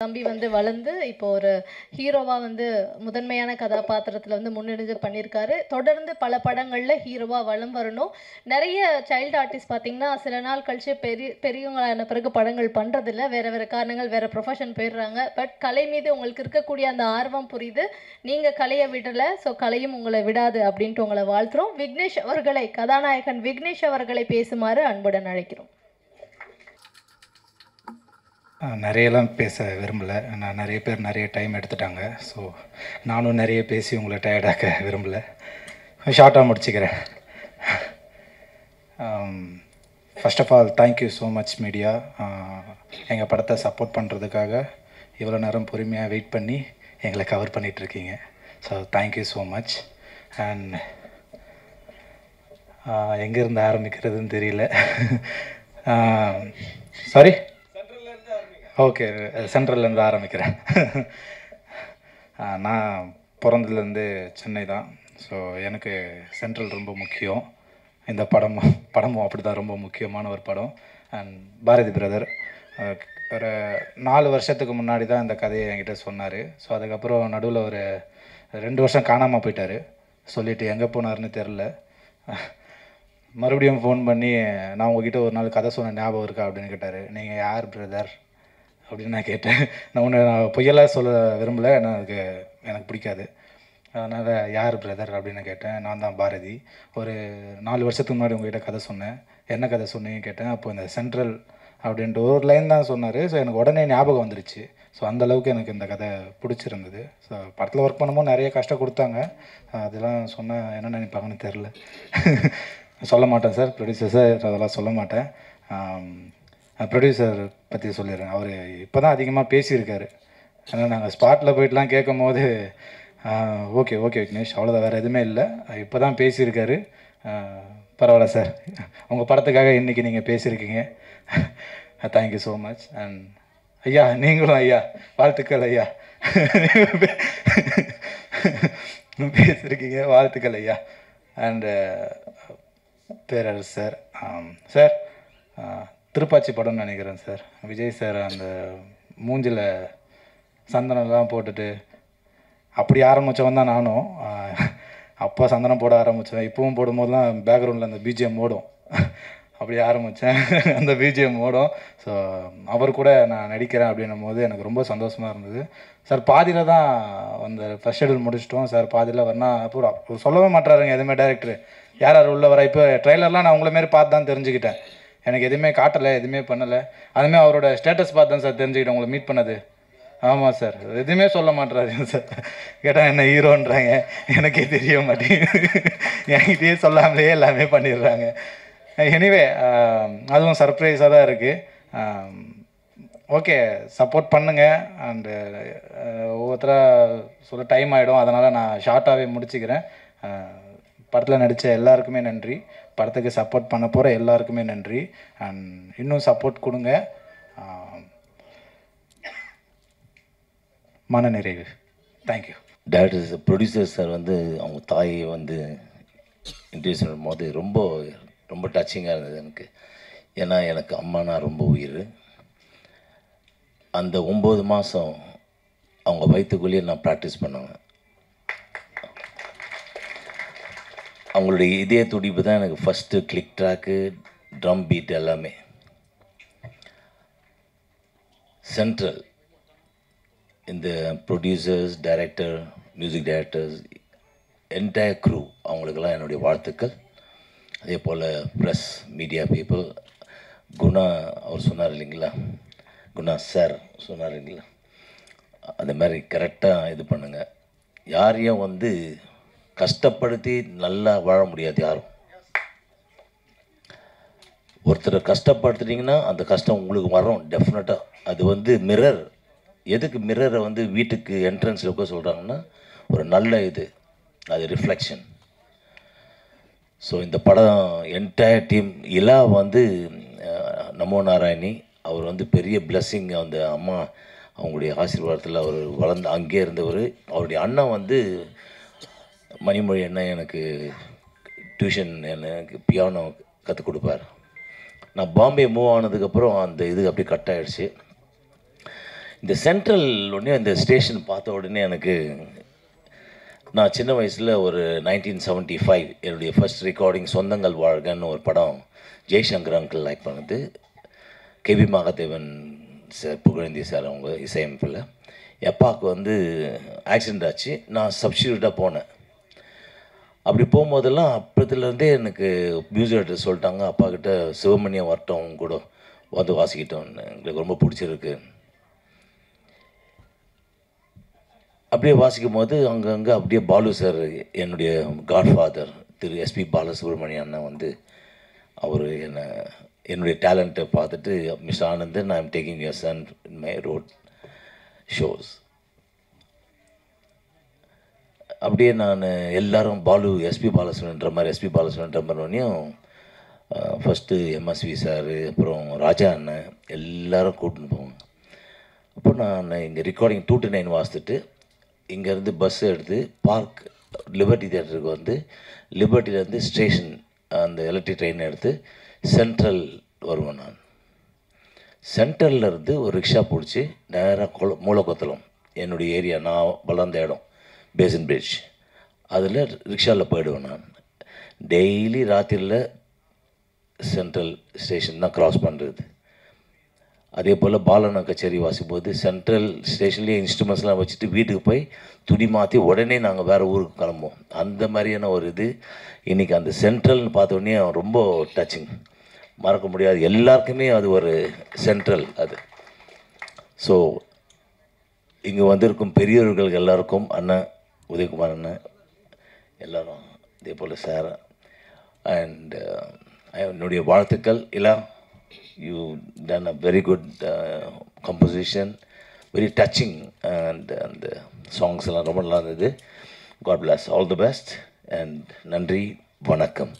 தம்பி வந்து வளர்ந்து இப்போ ஒரு ஹீரோவா வந்து முதன்மையான கதாபாத்திரத்துல வந்து முன்னெடுத்து பண்ணியிருக்காரு. தொடர்ந்து பல படங்கள்ல ஹீரோவா வலம் வரணும். நிறைய சைல்டு ஆர்டிஸ்ட் பார்த்தீங்கன்னா, சில நாள் கழிச்சு பெரியவங்களான பிறகு படங்கள் பண்றதில்ல. வேற வேற காரணங்கள், வேற ப்ரொஃபஷன் போயிடுறாங்க. பட் கலை மீது உங்களுக்கு இருக்கக்கூடிய அந்த ஆர்வம் புரியுது. நீங்க கலையை விடல. ஸோ கலையும் உங்களை விடாது அப்படின்ட்டு உங்களை வாழ்த்துறோம். விக்னேஷ் அவர்களை, கதாநாயகன் விக்னேஷ் அவர்களை பேசுமாறு அன்புடன் அழைக்கிறோம். நிறையலாம் பேச விரும்பலை. நான் நிறைய பேர் நிறைய டைம் எடுத்துட்டாங்க. ஸோ நானும் நிறைய பேசி உங்களை டயர்டாக்க விரும்பலை. ஷார்ட்டாக முடிச்சுக்கிறேன். First of all thank you so much media. எங்கள் படத்தை சப்போர்ட் பண்ணுறதுக்காக இவ்வளோ நேரம் பொறுமையாக வெயிட் பண்ணி எங்களை கவர் பண்ணிகிட்ருக்கீங்க. So thank you so much. And எங்கேருந்து ஆரம்பிக்கிறதுன்னு தெரியல. சாரி, ஓகே, சென்ட்ரல்லேருந்து ஆரம்பிக்கிறேன். நான் பிறந்ததுலேருந்து சென்னை தான். ஸோ எனக்கு சென்ட்ரல் ரொம்ப முக்கியம். இந்த படமும் அப்படி தான், ரொம்ப முக்கியமான ஒரு படம். அண்ட் பாரதி பிரதர் ஒரு 4 வருஷத்துக்கு முன்னாடி தான் இந்த கதையை என்கிட்ட சொன்னார். ஸோ அதுக்கப்புறம் நடுவில் ஒரு 2 வருஷம் காணாமல் போயிட்டார். சொல்லிவிட்டு எங்கே போனார்னு தெரில. மறுபடியும் ஃபோன் பண்ணி, நான் உங்ககிட்ட ஒரு நாள் கதை சொன்ன ஞாபகம் இருக்கா அப்படின்னு கேட்டார். நீங்கள் யார் பிரதர் அப்படின்னு நான் கேட்டேன். நான் பொய்யெல்லாம் சொல்ல விரும்பலை, ஏன்னா எனக்கு பிடிக்காது. அதனால் யார் பிரதர் அப்படின்னு கேட்டேன். நான் தான் பாரதி. ஒரு 4 வருஷத்துக்கு முன்னாடி உங்கள்கிட்ட கதை சொன்னேன். என்ன கதை சொன்னீங்க கேட்டேன். அப்போ இந்த சென்ட்ரல் அப்படின்ட்டு ஒரு லைன் தான் சொன்னார். ஸோ எனக்கு உடனே ஞாபகம் வந்துருச்சு. ஸோ அந்தளவுக்கு எனக்கு இந்த கதை பிடிச்சிருந்தது. ஸோ படத்தில் ஒர்க் பண்ணும்போது நிறைய கஷ்டம் கொடுத்தாங்க. அதெல்லாம் சொன்னால் என்ன நினைப்பாங்கன்னு தெரில. சொல்ல மாட்டேன் சார், ப்ரொடியூசர் சார், அதெல்லாம் சொல்ல மாட்டேன். ப்ரொடியூசர் பற்றி சொல்லிடுறேன். அவர் இப்போ தான் அதிகமாக பேசியிருக்காரு. ஏன்னா நாங்கள் ஸ்பாட்டில் போயிட்டுலாம் கேட்கும் போது ஓகே ஓகே விக்னேஷ், அவ்வளோதான், வேறு எதுவுமே இல்லை. இப்போ தான் பேசியிருக்காரு. பரவாயில்ல சார், உங்கள் படத்துக்காக இன்றைக்கி நீங்கள் பேசியிருக்கீங்க. Thank you so much. அண்ட் ஐயா, நீங்களும் ஐயா, வாழ்த்துக்கள் ஐயா. பேசியிருக்கீங்க, வாழ்த்துக்கள் ஐயா. And Perarasu sir, sir Thiruppachi படம்னு நினைக்கிறேன் சார். விஜய் சார் அந்த மூஞ்சில் சந்தனம்லாம் போட்டுட்டு அப்படி ஆரம்பித்தவன் தான் நானும். அப்போ சந்தனம் போட ஆரம்பித்தேன். இப்போவும் போடும்போதுலாம் பேக்ரவுண்டில் அந்த பிஜிஎம் ஓடும். அப்படி ஆரம்பித்தேன், அந்த பிஜிஎம் ஓடும். ஸோ அவர் கூட நான் நடிக்கிறேன் அப்படின்னும் போது எனக்கு ரொம்ப சந்தோஷமாக இருந்தது. சார் பாதியில் தான் அந்த ஃபர்ஸ்ட் ஷெடியூல் முடிச்சிட்டோம். சார் பாதியில் வரனா அப்போ சொல்லவே மாட்டாருங்க எதுவுமே டேரக்டர், யார் யார் உள்ள வர. இப்போ ட்ரெய்லர்லாம் நான் உங்களை மாரி பார்த்து தான் தெரிஞ்சுக்கிட்டேன். எனக்கு எதுவுமே காட்டலை, எதுவுமே பண்ணலை. அதுமாதிரி அவரோட ஸ்டேட்டஸ் பார்த்து தான் சார் தெரிஞ்சுக்கிட்டேன் உங்களை மீட் பண்ணது. ஆமாம் சார், எதுவுமே சொல்ல மாட்டுறாருங்க சார். கேட்டால் என்ன ஹீரோன்றாங்க, எனக்கே தெரிய மாட்டேங்குது. என்கிட்டயே சொல்லாமலே எல்லாமே பண்ணிடுறாங்க. எனிவே அதுவும் சர்ப்ரைஸாக தான் இருக்குது. ஓகே, சப்போர்ட் பண்ணுங்கள். அண்டு ஒவ்வொருத்தராக சொல்ல டைம் ஆகிடும், அதனால் நான் ஷார்ட்டாகவே முடிச்சுக்கிறேன். படத்தில் நடித்த எல்லாருக்குமே நன்றி. படத்துக்கு சப்போர்ட் பண்ண போகிற எல்லாருக்குமே நன்றி. அண்ட் இன்னும் சப்போர்ட் கொடுங்க. மன நிறைவு. தேங்க்யூ. டேரக்டர் ப்ரொடியூசர் சார் வந்து அவங்க தாயை வந்து இன்ட்ரடியூஸ் பண்ணும்போது ரொம்ப ரொம்ப டச்சிங்காக இருந்தது எனக்கு. ஏன்னா எனக்கு அம்மானா ரொம்ப உயிர். அந்த 9 மாதம் அவங்க வயிற்றுக்குள்ளேயே நான் ப்ராக்டிஸ் பண்ணுவேன். அவங்களுடைய இதய துடிப்பு தான் எனக்கு first click track, drum beat எல்லாமே. சென்ட்ரல் இந்த producers, director, music directors, entire crew, அவங்களுக்கெல்லாம் என்னுடைய வாழ்த்துக்கள். அதே போல் ப்ரெஸ், மீடியா பீப்புள், குணா அவர் சொன்னார் இல்லைங்களா, குணா சார் சொன்னார் இல்லைங்களா, அந்த மாதிரி கரெக்டாக இது பண்ணுங்கள். யாரையும் வந்து கஷ்டப்படுத்தி நல்லா வாழ முடியாது யாரும். ஒருத்தரை கஷ்டப்படுத்துனீங்கன்னா அந்த கஷ்டம் உங்களுக்கு வரும் டெஃபினட்டாக. அது வந்து மிரர். எதுக்கு மிரரை வந்து வீட்டுக்கு என்ட்ரன்ஸில் உட்க சொல்கிறாங்கன்னா, ஒரு நல்ல இது, அது ரிஃப்ளெக்ஷன். ஸோ இந்த படம் என்டையர் டீம், இலா வந்து நமோ நாராயணி, அவர் வந்து பெரிய பிளெஸ்ஸிங். அந்த அம்மா அவங்களுடைய ஆசீர்வாதத்தில் அவர் வளர்ந்து அங்கே இருந்தவர். அவருடைய அண்ணன் வந்து மணிமொழி அண்ணன் எனக்கு டியூஷன், எனக்கு பியானோ கற்றுக் கொடுப்பார். நான் பாம்பே மூவ் ஆனதுக்கப்புறம் அந்த இது அப்படியே கட் ஆகிடுச்சு. இந்த சென்ட்ரல் உடனே இந்த ஸ்டேஷன் பார்த்த உடனே எனக்கு நான் சின்ன வயசில் ஒரு 1975 என்னுடைய ஃபர்ஸ்ட் ரெக்கார்டிங் சொந்தங்கள் வாழ்கன்னு ஒரு படம் ஜெய்சங்கர் அங்கிள் லைக் பண்ணது. K V Mahadevan sir, Pugazhendhi sir அவங்க இசையமைப்பில். எப்பாவுக்கு வந்து ஆக்சிடெண்ட் ஆச்சு. நான் சப்ஸ்டியூட்டாக போனேன். அப்படி போகும்போதெல்லாம் அப்போதுலேருந்தே எனக்கு மியூசிக் டைரக்டர் சொல்லிட்டாங்க, அப்பா கிட்ட சிவமணியம் வரட்டும் கூட வந்து வாசிக்கிட்டோன்னு, எங்களுக்கு ரொம்ப பிடிச்சிருக்கு. அப்படியே வாசிக்கும் போது அங்கங்கே அப்படியே பாலு சார், என்னுடைய காட்ஃபாதர் திரு எஸ்பி பாலசுப்ரமணியம் அண்ணன் வந்து அவர் என்னுடைய டேலண்ட்டை பார்த்துட்டு, mister Anandan, I am taking your son in my road shows. அப்படியே நான் எல்லாரும் பாலு எஸ்பி பாலசுப்ரமணியன்ற மாதிரியும் ஃபஸ்ட்டு எம்எஸ்வி சார், அப்புறம் ராஜா அண்ணன் எல்லோரும் கூட்டின்னு போவாங்க. அப்போ நான் இங்கே ரெக்கார்டிங் 2 to 9 வாசித்துட்டு இங்கேருந்து பஸ் எடுத்து பார்க் லிபர்ட்டி தியேட்டருக்கு வந்து, லிபர்ட்டிலேருந்து ஸ்டேஷன் அந்த எலக்ட்ரிக் ட்ரெயின் எடுத்து சென்ட்ரல் வருவேன். நான் சென்ட்ரல்லேருந்து ஒரு ரிக்ஷா பிடிச்சி நேராக மூலக்கொத்தலம், என்னுடைய ஏரியா, நான் வளர்ந்த இடம் பேசன் பிரிட்ஜ், அதில் ரிக்ஷாவில் போயிடுவேன். நான் டெய்லி ராத்திரியில் சென்ட்ரல் ஸ்டேஷன் தான் க்ராஸ் பண்ணுறது. அதே போல் பாலன கச்சேரி வாசிக்கும்போது சென்ட்ரல் ஸ்டேஷன்லேயே இன்ஸ்ட்ருமெண்ட்ஸ்லாம் வச்சுட்டு வீட்டுக்கு போய் துணி மாற்றி உடனே நாங்கள் வேறு ஊருக்கு கிளம்புவோம். அந்த மாதிரியான ஒரு இது இன்றைக்கி அந்த சென்ட்ரல்னு பார்த்தோன்னே ரொம்ப டச்சிங், மறக்க முடியாது. எல்லாருக்குமே அது ஒரு சென்ட்ரல் அது. ஸோ இங்கே வந்திருக்கும் பெரியவர்கள் எல்லாருக்கும், அண்ணன் உதயகுமார் அண்ணன் எல்லோரும், இதே போல் சார் அண்ட் என்னுடைய வாழ்த்துக்கள். இல்லை, you done a very good composition, very touching, and songs எல்லாம் ரொம்ப நல்லா இருந்தது. God bless, all the best, and நன்றி, வணக்கம்.